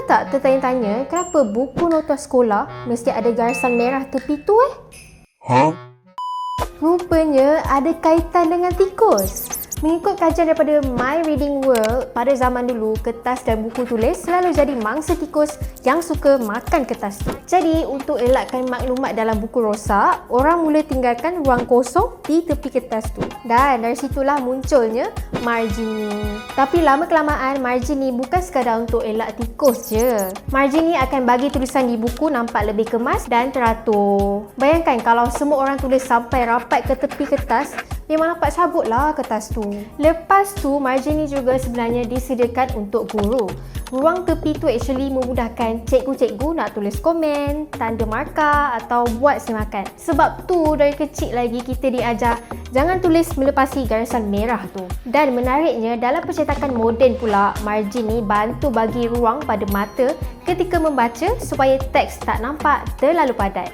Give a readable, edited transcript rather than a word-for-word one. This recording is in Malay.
tak tertanya-tanya kenapa buku nota sekolah mesti ada garisan merah tepi tu Rupanya ada kaitan dengan tikus. Mengikut kajian daripada My Reading World, pada zaman dulu, kertas dan buku tulis selalu jadi mangsa tikus yang suka makan kertas tu. Jadi, untuk elakkan maklumat dalam buku rosak, orang mula tinggalkan ruang kosong di tepi kertas tu. Dan dari situlah munculnya margin ni. Tapi lama-kelamaan, margin ni bukan sekadar untuk elak tikus je. Margin ni akan bagi tulisan di buku nampak lebih kemas dan teratur. Bayangkan kalau semua orang tulis sampai rapat ke tepi kertas, memang nampak cabut lah kertas tu. Lepas tu, margin ni juga sebenarnya disediakan untuk guru. Ruang tepi tu actually memudahkan cikgu-cikgu nak tulis komen, tanda markah atau buat semakan. Sebab tu dari kecil lagi kita diajar jangan tulis melepasi garisan merah tu. Dan menariknya, dalam percetakan moden pula, margin ni bantu bagi ruang pada mata ketika membaca supaya teks tak nampak terlalu padat.